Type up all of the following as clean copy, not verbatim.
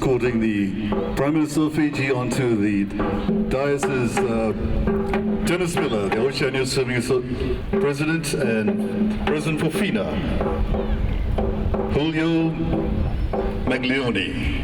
escorting the Prime Minister of Fiji onto the dais is Dennis Miller, the Oceania Swimming President and President for FINA, Julio Maglione.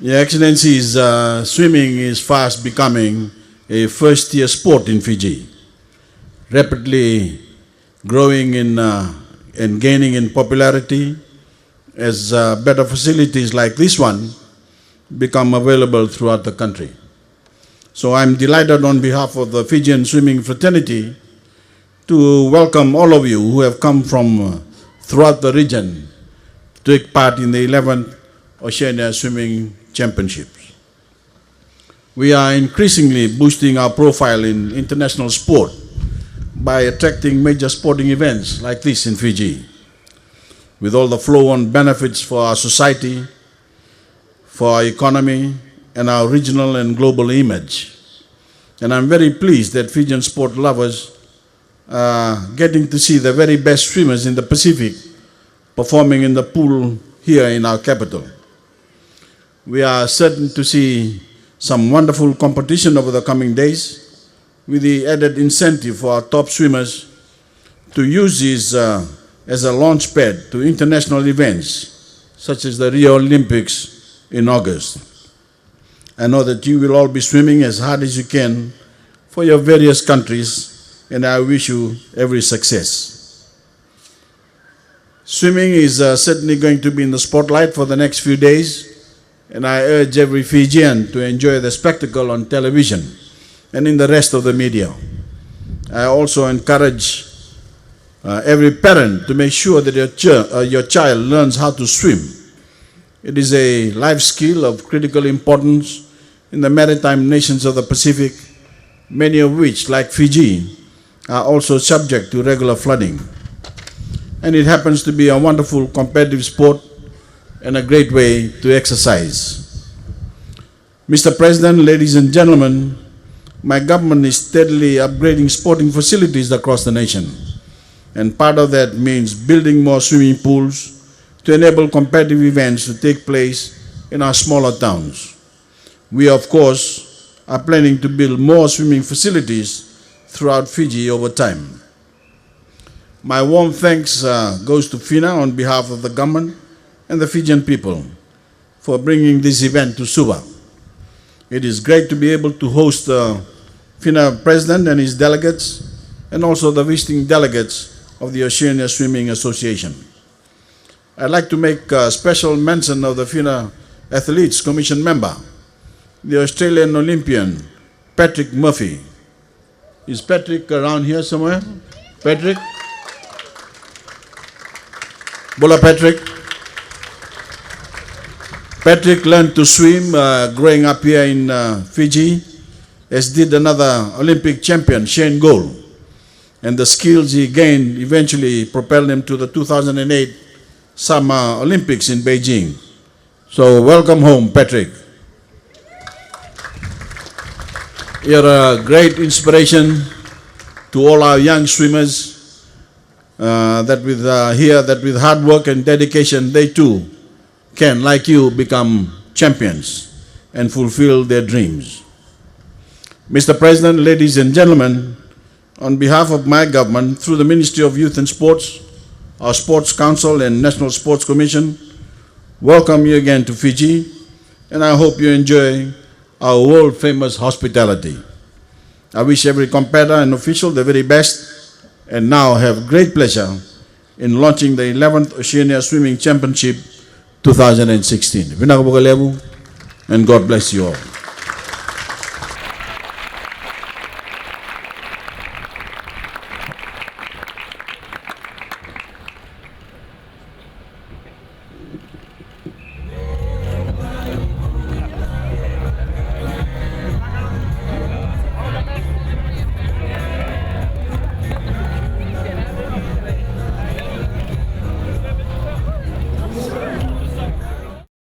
Your Excellencies, swimming is fast becoming a first-tier sport in Fiji, rapidly growing in and gaining in popularity as better facilities like this one become available throughout the country. So I'm delighted on behalf of the Fijian swimming fraternity to welcome all of you who have come from throughout the region to take part in the 11th Oceania Swimming Championships. We are increasingly boosting our profile in international sport by attracting major sporting events like this in Fiji, with all the flow-on benefits for our society, for our economy, and our regional and global image. And I'm very pleased that Fijian sport lovers are getting to see the very best swimmers in the Pacific performing in the pool here in our capital. We are certain to see some wonderful competition over the coming days, with the added incentive for our top swimmers to use this as a launch pad to international events such as the Rio Olympics in August. I know that you will all be swimming as hard as you can for your various countries, and I wish you every success. Swimming is certainly going to be in the spotlight for the next few days, and I urge every Fijian to enjoy the spectacle on television and in the rest of the media. I also encourage every parent to make sure that your child learns how to swim. It is a life skill of critical importance in the maritime nations of the Pacific, many of which, like Fiji, are also subject to regular flooding. And it happens to be a wonderful competitive sport and a great way to exercise. Mr. President, ladies and gentlemen, my government is steadily upgrading sporting facilities across the nation. And part of that means building more swimming pools to enable competitive events to take place in our smaller towns. We, of course, are planning to build more swimming facilities throughout Fiji over time. My warm thanks goes to FINA on behalf of the government and the Fijian people for bringing this event to Suva. It is great to be able to host the FINA president and his delegates, and also the visiting delegates of the Oceania Swimming Association. I'd like to make a special mention of the FINA Athletes Commission member, the Australian Olympian, Patrick Murphy. Is Patrick around here somewhere? Patrick? Bola Patrick? Patrick learned to swim growing up here in Fiji, as did another Olympic champion, Shane Gould. And the skills he gained eventually propelled him to the 2008 Summer Olympics in Beijing. So welcome home, Patrick. You're a great inspiration to all our young swimmers that with hard work and dedication, they too can, like you, become champions and fulfill their dreams. Mr. President, ladies and gentlemen, on behalf of my government, through the Ministry of Youth and Sports, our Sports Council and National Sports Commission, welcome you again to Fiji, and I hope you enjoy our world-famous hospitality. I wish every competitor and official the very best, and now have great pleasure in launching the 11th Oceania Swimming Championship 2016. And God bless you all.